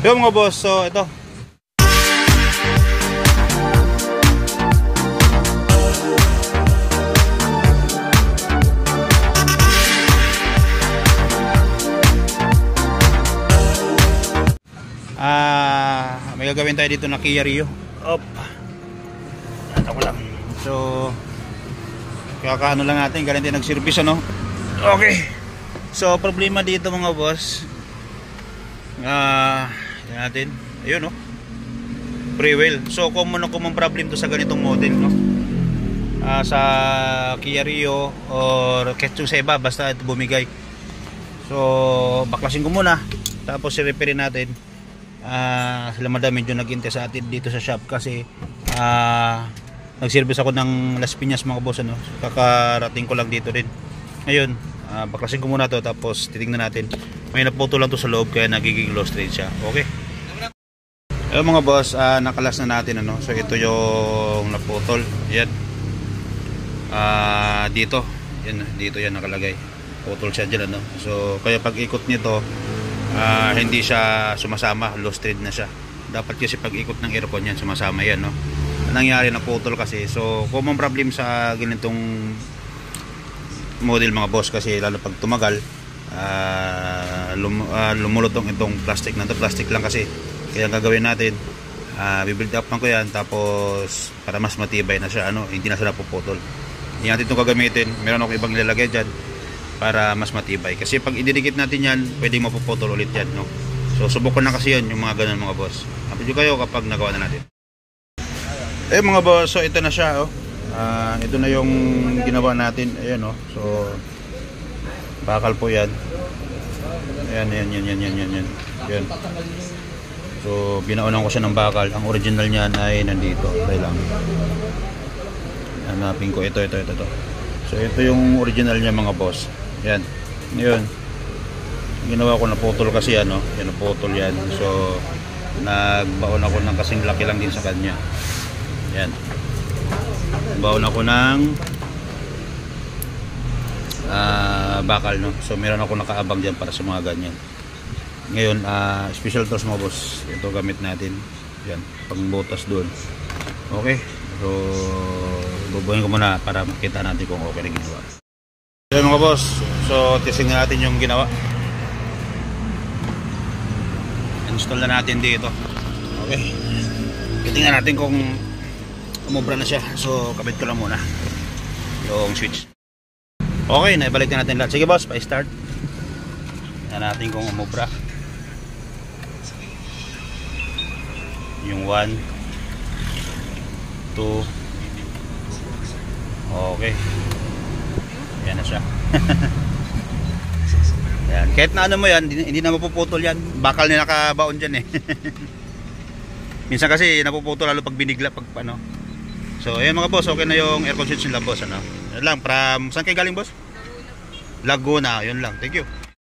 Yung mga boss, so ito. May gagawin tayo dito na Kia Rio. Op. Ano ko lang. So kakaano lang natin, galing tayo nag-service ano. Okay. So problema dito mga boss. Yan natin. Ayun no. Pre-wheel. So common problem to sa ganitong model no. Sa Kia Rio or Quezon Seba basta ito bumigay. So baklasin ko muna tapos i-repair natin. Sila madam medyo nag-inte sa atin dito sa shop kasi nag-service ako ng Las Piñas mga boss ano. Kakarating ko lang dito din. Ngayon, baklasin ko muna to tapos titingnan natin. May naputo lang to sa loob kaya nagiging low straight siya. Okay. Ayun mga boss, nakalas na natin ano. So ito yung naputol. Yan. Dito. Yan, dito yan nakalagay. Putol siya diyan ano. So kaya pag ikot nito hindi siya sumasama, low straight na siya. Dapat kasi pag ikot ng aircon yan sumasama yan no. Nangyari na putol kasi. So common problem sa ganitong model mga boss kasi lalo pag tumagal lumulutong itong plastic na to. Plastic lang kasi. Kaya ang gagawin natin bibuild up ko yan tapos para mas matibay na siya ano, hindi na siya napuputol. Hindi natin itong gagamitin. Meron ako ibang ilalagay dyan para mas matibay kasi pag ididikit natin yan pwedeng mapuputol ulit yan no? So subukan na kasi yan yung mga ganun mga boss. Update kayo kapag nagawa na natin mga boss. So ito na siya oh. Ito na yung ginawa natin. Ayan oh. So bakal po yan. Ayan. Yan. So binaunan ko siya ng bakal. Ang original niyan ay nandito. Okay lang. Hanapin ko ito. So ito yung original niya mga boss. Yan. Yun. Ginawa ko naputol kasi yan, no? Yan naputol yan. So nagbaon ako ng kasing laki lang din sa kanya. Yan. Baon ako ng bakal, no? So meron ako nakaabang dyan para sa mga ganyan. Ngayon, special tools mga boss. Ito gamit natin. Yan. Pangbutas doon. Okay. So bubuhin ko muna para makita natin kung okay na ginawa. Yan mga boss. So testing na natin yung ginawa. Install na natin dito. Okay. Tingnan natin kung umubra na siya. So kabit ko lang muna yung switch. Okay, naibalik na natin lahat. Sige boss, pa-start. Tingnan natin kung umubra. Yung 1 2. Okay. Yan na siya. Yan. Kahit na ano mo yan, hindi na mapuputol yan. Bakal na nakabaon dyan eh. Minsan kasi napuputol lalo pag binigla pag ano. So ayan mga boss, okay na yung aircon switch nila boss ano. Yan lang, from saan kayo galing boss? Laguna, yun lang. Thank you.